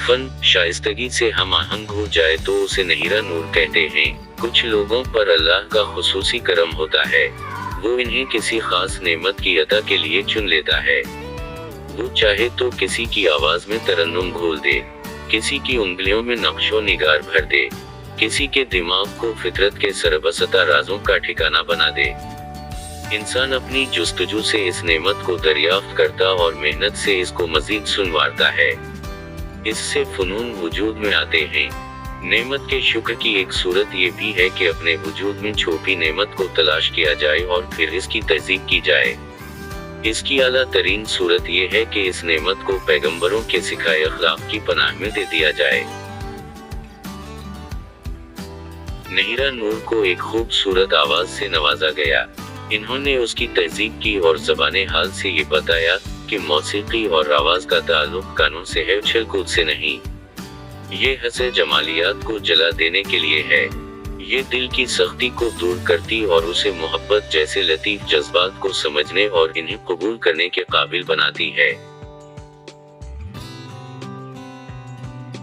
Fun शाइस्तगी से हम आहंग हो जाए तो उसे नहीरा नूर कहते हैं। कुछ लोगों पर अल्लाह का खुसूसी करम होता है, वो इन्हें किसी खास नेमत की अता के लिए चुन लेता है। वो चाहे तो किसी की आवाज में तरन्नुम घोल दे, किसी की उंगलियों में नक्शो निगार भर दे, किसी के दिमाग को फितरत के सरबसता राजों का ठिकाना बना दे। इंसान अपनी जुस्तजू से इस नेमत को दरियाफ्त करता और मेहनत से इसको मजीद सुनवारता है। इससे फनून वजूद में आते हैं। नेमत के शुक्र की एक सूरत ये भी है कि अपने वजूद में छुपी नेमत को तलाश किया जाए और फिर इसकी तहजीब की जाए। इसकी आला तरीन सूरत ये है कि इस नेमत को पैगंबरों के सिखाए अखलाक की पनाह में दे दिया जाए। नहीरा नूर को एक खूबसूरत आवाज से नवाजा गया। इन्होंने उसकी तहजीब की और ज़बाने हाल से ये बताया कि मौसीकी और आवाज का ताल्लुक कानून से है, उछल कूद से नहीं। ये हसे जमालियात को जला देने के लिए है। ये दिल की सख्ती को दूर करती और उसे मोहब्बत जैसे लतीफ जज्बात को समझने और इन्हें कबूल करने के काबिल बनाती है।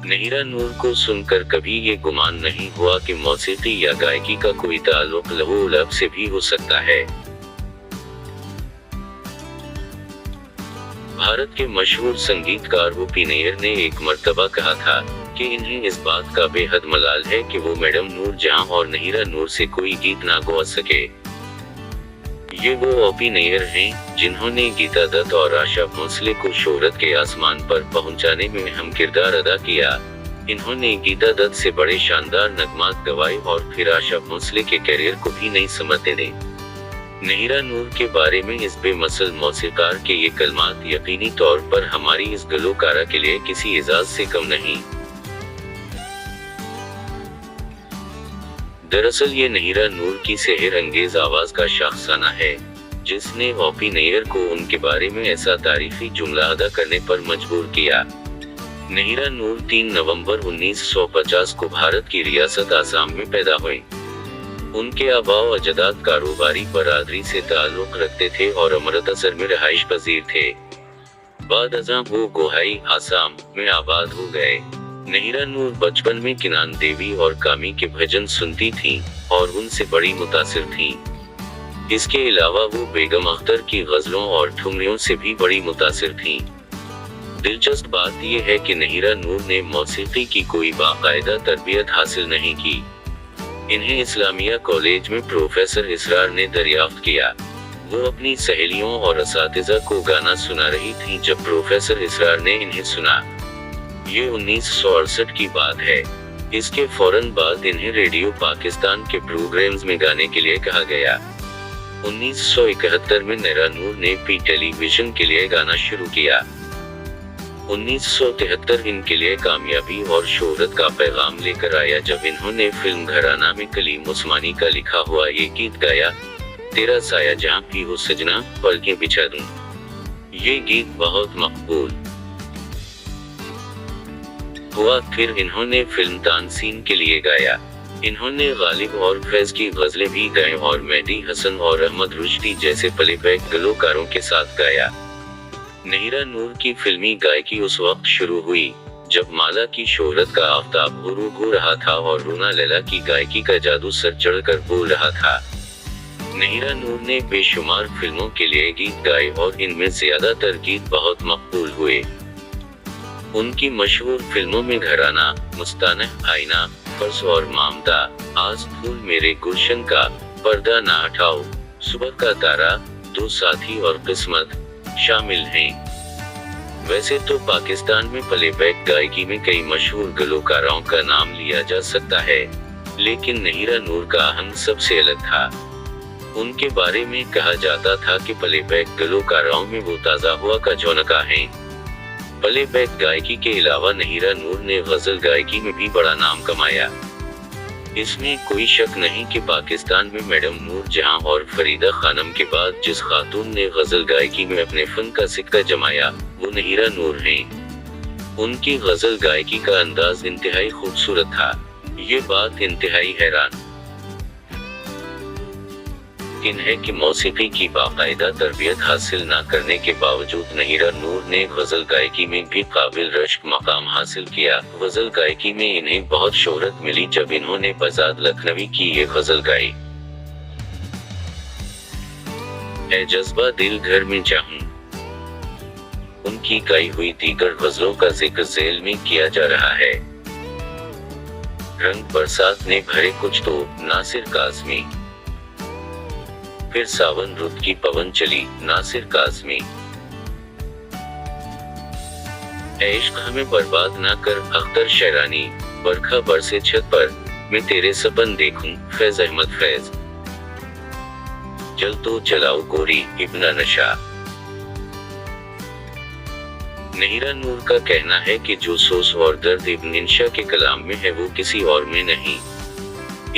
नहीरा नूर को सुनकर कभी ये गुमान नहीं हुआ कि मौसीकी या गायकी का कोई ताल्लुक लहू लब से भी हो सकता है। भारत के मशहूर संगीतकार ओ.पी. नैयर ने एक मर्तबा कहा था कि इन्हें इस बात का बेहद मलाल है कि वो मैडम नूर जहां और नहीरा नूर से कोई गीत ना गा सके। ये वो ओ.पी. नैयर हैं जिन्होंने गीता दत्त और आशा भोसले को शोहरत के आसमान पर पहुंचाने में अहम किरदार अदा किया। इन्होंने गीता दत्त से बड़े शानदार नगमात गवाए और फिर आशा भोसले के करियर को भी नई समत देने। नहीरा नूर के बारे में इस बेमसल मौसीकार के ये कलमात यकीनी तौर पर हमारी इस गलोकारा के लिए किसी एजाज से कम नहीं। दरअसल ये नहीरा नूर की सेहर अंगेज आवाज का शाखसाना है, जिसने ओ.पी. नैयर को उनके बारे में ऐसा तारीफी जुमला अदा करने पर मजबूर किया। नहीरा नूर 3 नवंबर 1950 को भारत की रियासत आसाम में पैदा हुए। उनके आबा व अजदाद कारोबारी बरादरी से ताल्लुक रखते थे और अमृतसर में रहाइश पजीर थे। बाद अज़ां वो गोहाई आसाम में आबाद हो गए। नहीरा नूर बचपन में किनान देवी और कामी के भजन सुनती थीं और उनसे बड़ी मुतासिर थीं। इसके अलावा वो बेगम अख्तर की गजलों और ठुमरियों से भी बड़ी मुतासिर थीं। दिलचस्प बात यह है कि नहीरा नूर ने मौसीकी की कोई बाकायदा तरबियत हासिल नहीं की। इन्हें इस्लामिया कॉलेज में प्रोफेसर इसरार ने दरियाफ्त किया। वो अपनी सहेलियों और असातिज़ा को गाना सुना रही थीं जब प्रोफेसर इसरार ने इन्हें सुना। ये 1968 की बात है। इसके फौरन बाद इन्हें रेडियो पाकिस्तान के प्रोग्राम्स में गाने के लिए कहा गया। 1971 में नहीरा नूर ने पी टेलीविजन के लिए गाना शुरू किया। 1973 इनके लिए कामयाबी और शोहरत का पैगाम लेकर आया जब इन्होंने फिल्म घराना में कलीम उस्मानी का लिखा हुआ ये गीत गाया, तेरा साया जहां भी हो सजना पलकें बिछा दूं। ये गीत बहुत मकबूल हुआ। फिर इन्होंने फिल्म तानसीन के लिए गाया। इन्होंने गालिब और फैज की गजलें भी गाएं और मेहदी हसन और अहमद रुश्दी जैसे प्लेबैक गलोकारों के साथ गाया। नहीरा नूर की फिल्मी गायकी उस वक्त शुरू हुई जब माला की शोहरत का आफताब गुरूब हो रहा था और रूना लैला की गायकी का जादू सर चढ़कर बोल रहा था। नहीरा नूर ने बेशुमार फिल्मों के लिए गीत गाए और इनमें ज्यादातर गीत बहुत मकबूल हुए। उनकी मशहूर फिल्मों में घराना, मुस्तानह, आईना, फर्ज और मामदा, आज फूल मेरे गुलशन का, पर्दा ना हटाओ, सुबह का तारा, दो साथी और किस्मत शामिल हैं। वैसे तो पाकिस्तान में प्लेबैक गायकी में कई मशहूर गलोकारों का नाम लिया जा सकता है, लेकिन नहीरा नूर का आहंग सबसे अलग था। उनके बारे में कहा जाता था कि प्लेबैक गलोकारों में वो ताज़ा हुआ का झोंका है। प्लेबैक गायकी के अलावा नहीरा नूर ने गजल गायकी में भी बड़ा नाम कमाया। इसमें कोई शक नहीं कि पाकिस्तान में मैडम नूर जहां और फरीदा खानम के बाद जिस खातून ने गजल गायकी में अपने फन का सिक्का जमाया वो नहीरा नूर हैं। उनकी गजल गायकी का अंदाज इंतहाई खूबसूरत था। ये बात इंतहाई हैरान मुमकिन है कि मौसीकी की बाकायदा तरबियत हासिल न करने के बावजूद नहीरा नूर ने गजल गायकी में भी काबिल रश्क मकाम हासिल किया। गजल गायकी में इन्हें बहुत शोहरत मिली जब इन्होंने बजाद लखनवी की ये गजल गाई, ऐ जज्बा दिल घर में चाहूं। उनकी गाई हुई दीगर गजलों का जिक्र झेल में किया जा रहा है। रंग बरसात ने भरे कुछ तो, नासिर काज़मी। फिर सावन रुत की पवन चली, नासिर काज़मी। ऐ इश्क हमें बर्बाद ना कर, अख्तर शहरानी। बरखा बरसे छत पर, मैं तेरे सपन देखूं, फैज अहमद फैज। जल तो जलाओ गोरी, इब्न नशा। नहीरा नूर का कहना है कि जो सोच और दर्द इब्न इंशा के कलाम में है वो किसी और में नहीं।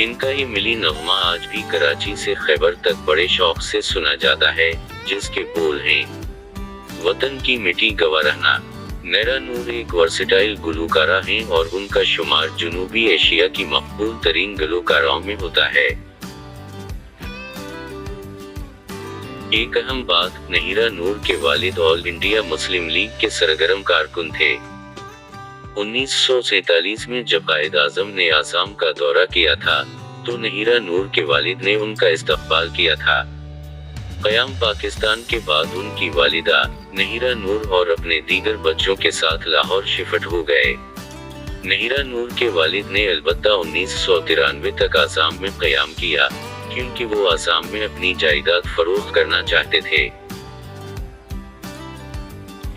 इनका ये मिली नगमा आज भी कराची से खैबर तक बड़े शौक से सुना जाता है, जिसके बोल हैं, वतन की मिट्टी गवा रहना। नहीरा नूर एक वर्सेटाइल गुलकारा हैं और उनका शुमार जुनूबी एशिया की मकबूल तरीन गुलकारों में होता है। एक अहम बात, नहीरा नूर के वालिद ऑल इंडिया मुस्लिम लीग के सरगर्म कारकुन थे। 1947 में जब कायद आजम ने आसाम का दौरा किया था, तो नहीरा नूर के वालिद ने उनका इस्तकबाल किया था। क़याम पाकिस्तान के बाद उनकी वालिदा नहीरा नूर और अपने दीगर बच्चों के साथ लाहौर शिफ्ट हो गए। नहीरा नूर के वालिद ने अलबत्ता 1993 तक आसाम में क़याम किया, क्योंकि वो आसाम में अपनी जायदाद फरोख्त करना चाहते थे।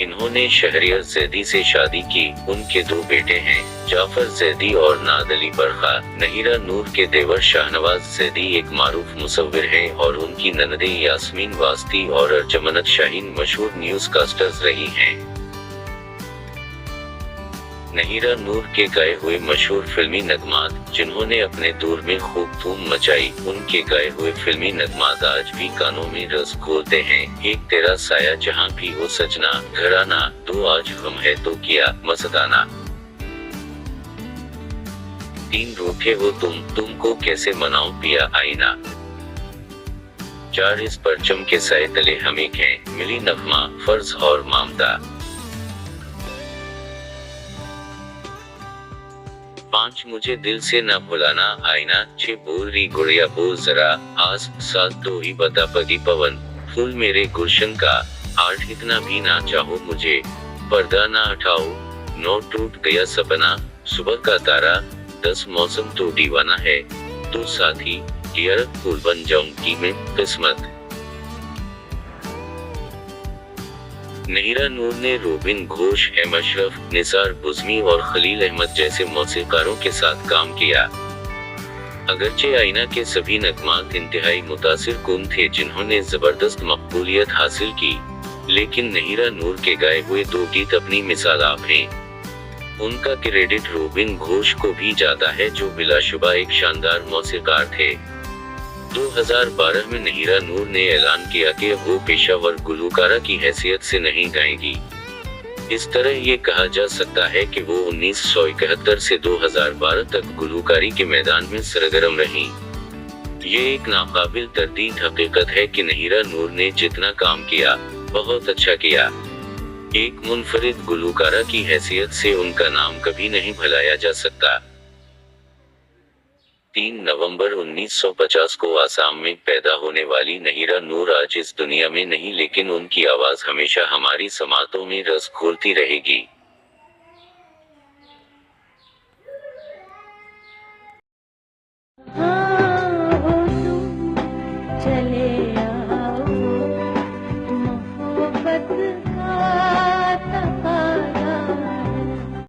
इन्होंने शहरियर ज़ैदी से शादी की। उनके दो बेटे हैं, जाफर ज़ैदी और नाद अली बरखा। नहीरा नूर के देवर शाहनवाज ज़ैदी एक मारूफ मुसव्विर हैं और उनकी ननदे यास्मीन वास्ती और अर्जमनत शाहीन मशहूर न्यूज़ कास्टर्स रही हैं। नहीरा नूर के गाए हुए मशहूर फिल्मी नगमात, जिन्होंने अपने दौर में खूब धूम मचाई, उनके गाए हुए फिल्मी नगमात आज भी कानों में रस घोलते हैं। एक तेरा साया जहां भी हो सजना, घराना, दो आज गम है तो किया, मस्ताना। तीन रूठे हो तुमको कैसे मनाऊं पिया, आईना। चार इस परचम के साए तले हम एक हैं, मिली नगमा, फर्ज और मामदा। 5 मुझे दिल से न भुलाना, आईना। 6 बोल रही गुड़िया बोल जरा, आस। 7 तो ही बता पगी पवन, फूल मेरे गुलशन का। 8 इतना भी ना चाहो मुझे, पर्दा ना हटाओ। 9 टूट गया सपना, सुबह का तारा। 10 मौसम तो दीवाना है, तो साथी 11 फूल बन जाऊंगी मैं, किस्मत। नहीरा नूर ने रोबिन घोष, एम अशरफ, निसार बुज़मी और खलील अहमद जैसे मौसीकारों के साथ काम किया। अगरचे आईना के सभी नगमात इंतहाई मुतासिर कुन थे, जिन्होंने जबरदस्त मकबूलियत हासिल की, लेकिन नहीरा नूर के गाए हुए 2 गीत अपनी मिसाल आप हैं। उनका क्रेडिट रोबिन घोष को भी जाता है, जो बिलाशुबा एक शानदार मौसीकार थे। 2012 में नहीरा नूर ने ऐलान किया कि वो पेशावर गुलकारा की हैसियत से नहीं गाएंगी। इस तरह ये कहा जा सकता है कि वो 1971 से 2012 तक गुलकारी के मैदान में सरगर्म रहीं। ये एक नाकाबिल तरदीद हकीकत है कि नहीरा नूर ने जितना काम किया, बहुत अच्छा किया। एक मुनफरिद गुलकारा की हैसियत से उनका नाम कभी नहीं भुलाया जा सकता। 3 नवंबर 1950 को आसाम में पैदा होने वाली नहीरा नूर आज इस दुनिया में नहीं, लेकिन उनकी आवाज हमेशा हमारी समातों में रस घोलती रहेगी। हाँ, वो तुम चले